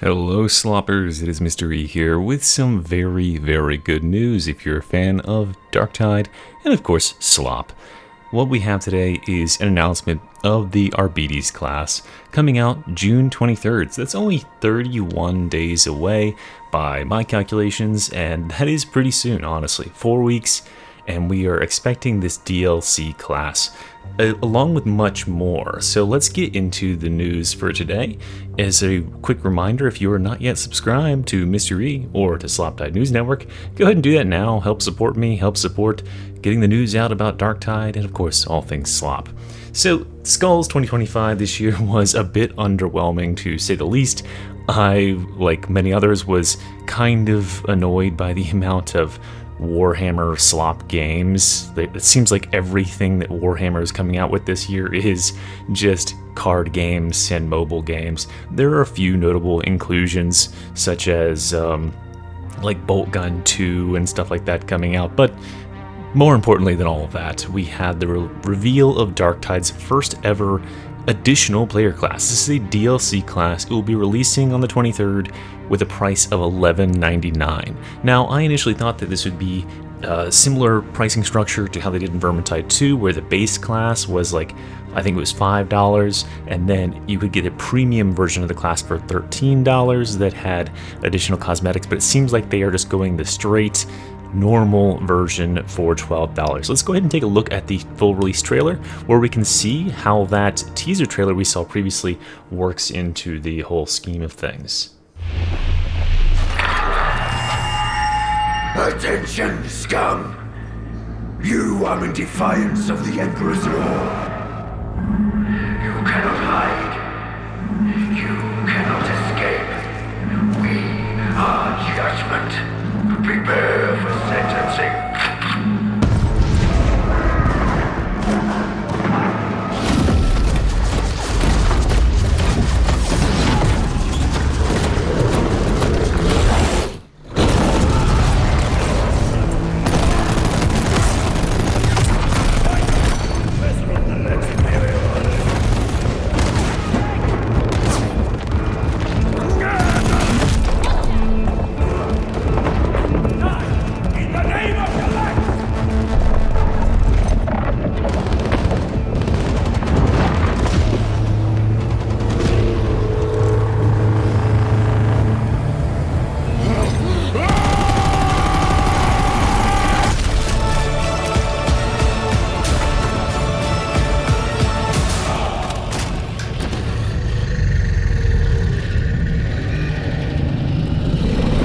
Hello Sloppers, it is Mr. E here with some very good news if you're a fan of Darktide and of course Slop. What we have today is an announcement of the Arbites class coming out June 23rd, so that's only 31 days away by my calculations, and that is pretty soon, honestly. 4 weeks, and we are expecting this DLC class along with much more. So let's get into the news for today. As a quick reminder, if you are not yet subscribed to Mr. E or to Sloptide News Network, go ahead and do that now. Help support me, help support getting the news out about Darktide, and of course all things Slop. So Skulls 2025 this year was a bit underwhelming to say the least. I, like many others, was kind of annoyed by the amount of Warhammer slop games. It seems like everything that Warhammer is coming out with this year is just card games and mobile games. There are a few notable inclusions, such as like Bolt Gun 2 and stuff like that coming out, but more importantly than all of that, we had the reveal of Darktide's first ever additional player class. This is a DLC class. It will be releasing on the 23rd with a price of $11.99. Now, I initially thought that this would be a similar pricing structure to how they did in Vermintide 2, where the base class was like, I think it was $5, and then you could get a premium version of the class for $13 that had additional cosmetics, but it seems like they are just going the straight normal version for $12. Let's go ahead and take a look at the full release trailer, where we can see how that teaser trailer we saw previously works into the whole scheme of things. Attention, scum! You are in defiance of the Emperor's law. You cannot hide. You cannot escape. We are judgment. Prepare for sentencing.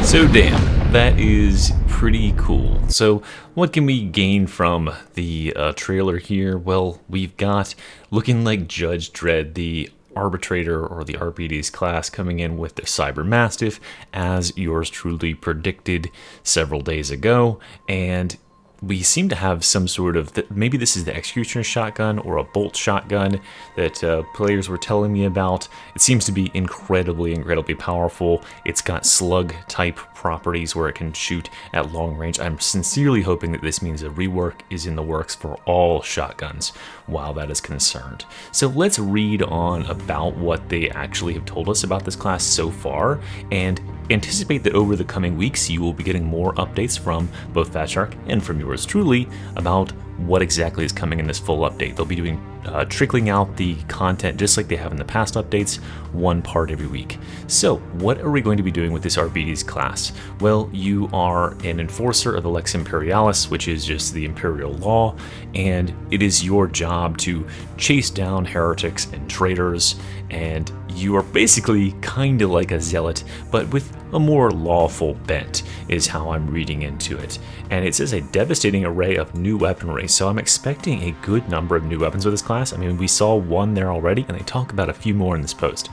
So damn, that is pretty cool. So what can we gain from the trailer here? Well, we've got looking like Judge Dredd, the Arbitrator or the Arbites class, coming in with the Cyber Mastiff, as yours truly predicted several days ago, and we seem to have some sort of, maybe this is the Executioner shotgun or a bolt shotgun that players were telling me about. It seems to be incredibly powerful. It's got slug type properties where it can shoot at long range. I'm sincerely hoping that this means a rework is in the works for all shotguns while that is concerned. So let's read on about what they actually have told us about this class so far, and anticipate that over the coming weeks you will be getting more updates from both Fat Shark and from yours truly about what exactly is coming in this full update. They'll be doing trickling out the content just like they have in the past updates, one part every week. So what are we going to be doing with this Arbites class? Well, you are an enforcer of the Lex Imperialis, which is just the imperial law, and it is your job to chase down heretics and traitors, and you are basically kind of like a zealot, but with a more lawful bent, is how I'm reading into it. And it says a devastating array of new weaponry, so I'm expecting a good number of new weapons with this class. I mean, we saw one there already, and they talk about a few more in this post.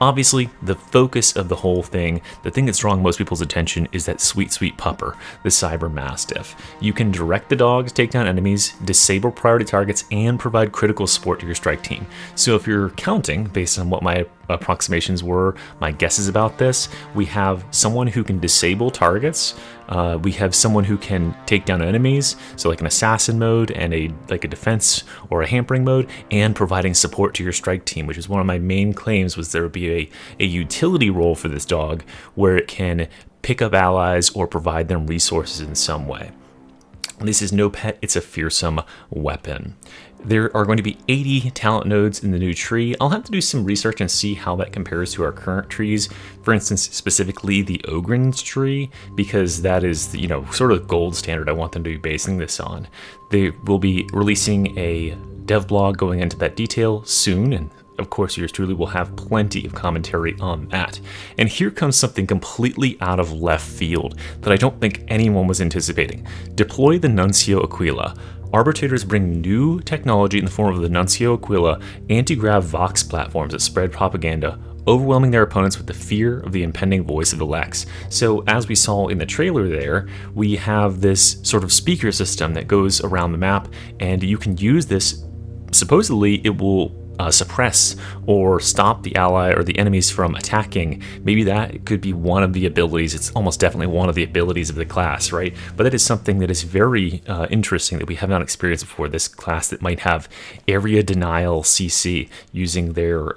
Obviously, the focus of the whole thing, the thing that's drawing most people's attention, is that sweet pupper, the Cyber Mastiff. You can direct the dog to take down enemies, disable priority targets, and provide critical support to your strike team. So if you're counting, based on what my approximations were, my guesses about this. We have someone who can disable targets. We have someone who can take down enemies, so like an assassin mode and a defense or a hampering mode, and providing support to your strike team, which is one of my main claims, was there would be a utility role for this dog where it can pick up allies or provide them resources in some way. This is no pet, it's a fearsome weapon. There are going to be 80 talent nodes in the new tree. I'll have to do some research and see how that compares to our current trees. For instance, specifically the Ogren's tree, because that is, you know, sort of gold standard I want them to be basing this on. They will be releasing a dev blog going into that detail soon, and of course, yours truly will have plenty of commentary on that. And here comes something completely out of left field that I don't think anyone was anticipating. Deploy the Nuncio Aquila. Arbitrators bring new technology in the form of the Nuncio Aquila anti-grav Vox platforms that spread propaganda, overwhelming their opponents with the fear of the impending voice of the Lex. So as we saw in the trailer there, we have this sort of speaker system that goes around the map, and you can use this. Supposedly, it will suppress or stop the ally or the enemies from attacking. Maybe that could be one of the abilities. It's almost definitely one of the abilities of the class, right? But that is something that is very interesting that we have not experienced before. This class that might have area denial CC using their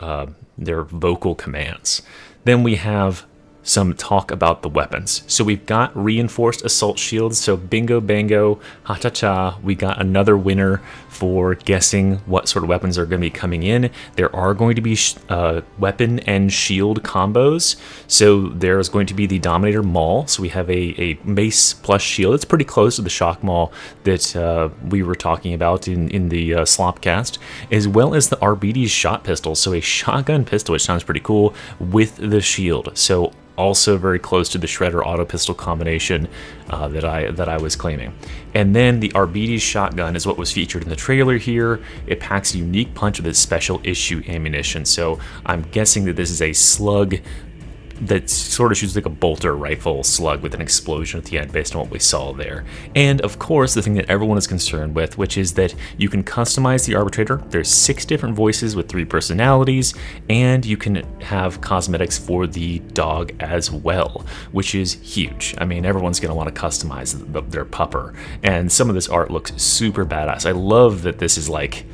vocal commands. Then we have some talk about the weapons. So we've got reinforced assault shields, so bingo bango, ha-cha-cha, we got another winner for guessing what sort of weapons are going to be coming in. There are going to be weapon and shield combos, so there's going to be the Dominator Maul, so we have a mace plus shield. It's pretty close to the Shock Maul that we were talking about in the Slopcast, as well as the RBD's shot pistol, so a shotgun pistol, which sounds pretty cool, with the shield. So also very close to the Shredder auto pistol combination that I was claiming. And then the RBD's shotgun is what was featured in the trailer here. It packs a unique punch with its special issue ammunition. So I'm guessing that this is a slug that sort of shoots like a bolter rifle slug with an explosion at the end based on what we saw there. And of course, the thing that everyone is concerned with, which is that you can customize the arbitrator. There's 6 different voices with 3 personalities, and you can have cosmetics for the dog as well, which is huge. I mean, everyone's going to want to customize their pupper, and some of this art looks super badass. I love that this is like,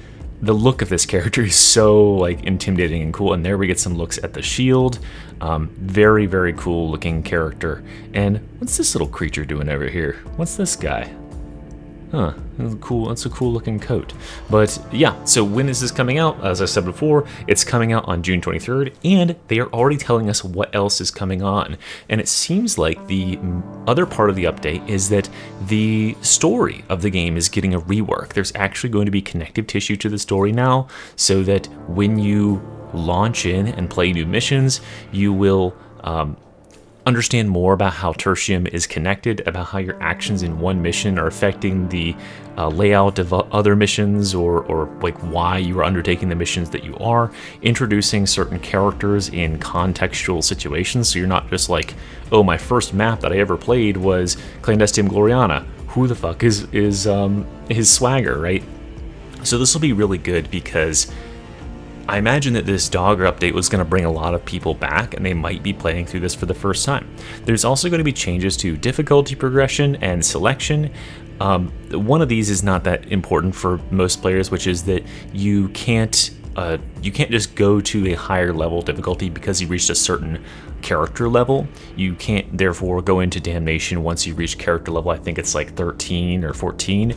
the look of this character is so like intimidating and cool. And there we get some looks at the shield. Very, very cool looking character. And what's this little creature doing over here? What's this guy? Huh, cool. That's a cool looking coat. But yeah, so when is this coming out? As I said before, it's coming out on June 23rd, and they are already telling us what else is coming on. And it seems like the other part of the update is that the story of the game is getting a rework. There's actually going to be connective tissue to the story now, so that when you launch in and play new missions, you will understand more about how Tertium is connected, about how your actions in one mission are affecting the layout of other missions, or like why you are undertaking the missions that you are, introducing certain characters in contextual situations, so you're not just like, oh, my first map that I ever played was Clandestine Gloriana. Who the fuck is his swagger, right? So this will be really good because I imagine that this Dogger update was going to bring a lot of people back, and they might be playing through this for the first time. There's also going to be changes to difficulty progression and selection. One of these is not that important for most players, which is that you can't just go to a higher level difficulty because you reached a certain character level. You can't therefore go into Damnation once you reach character level, I think it's like 13 or 14.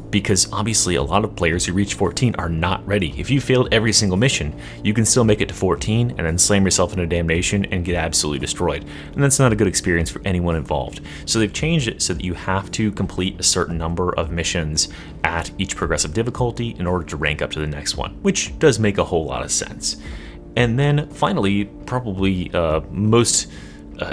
Because obviously a lot of players who reach 14 are not ready. If you failed every single mission, you can still make it to 14 and then slam yourself into Damnation and get absolutely destroyed. And that's not a good experience for anyone involved. So they've changed it so that you have to complete a certain number of missions at each progressive difficulty in order to rank up to the next one, which does make a whole lot of sense. And then finally, probably most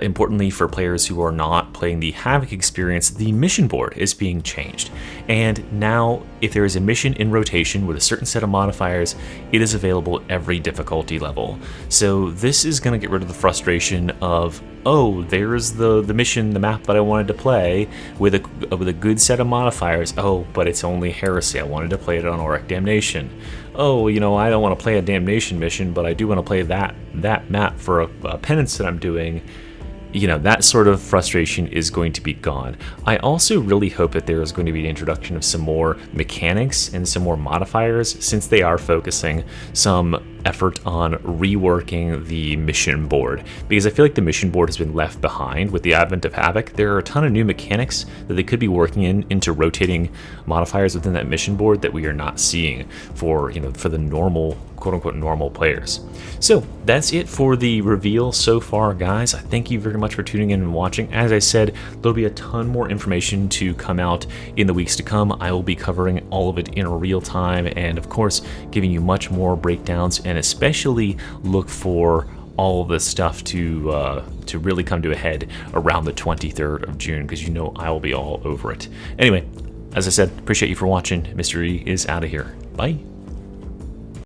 importantly for players who are not playing the Havoc experience, the mission board is being changed. And now, if there is a mission in rotation with a certain set of modifiers, it is available at every difficulty level. So this is going to get rid of the frustration of oh, there's the mission, the map that I wanted to play with a good set of modifiers. Oh, but it's only Heresy. I wanted to play it on Auric Damnation. Oh, you know, I don't want to play a Damnation mission, but I do want to play that map for a penance that I'm doing. You know, that sort of frustration is going to be gone. I also really hope that there is going to be an introduction of some more mechanics and some more modifiers, since they are focusing some effort on reworking the mission board, because I feel like the mission board has been left behind with the advent of Havoc. There are a ton of new mechanics that they could be working into rotating modifiers within that mission board that we are not seeing for, you know, for the normal, quote-unquote normal players. So that's it for the reveal so far, guys. I thank you very much for tuning in and watching. As I said, there'll be a ton more information to come out in the weeks to come. I will be covering all of it in real time, and of course giving you much more breakdowns, and especially look for all of this stuff to really come to a head around the 23rd of June, because you know I will be all over it. Anyway, as I said, appreciate you for watching. Mr. E is out of here. Bye.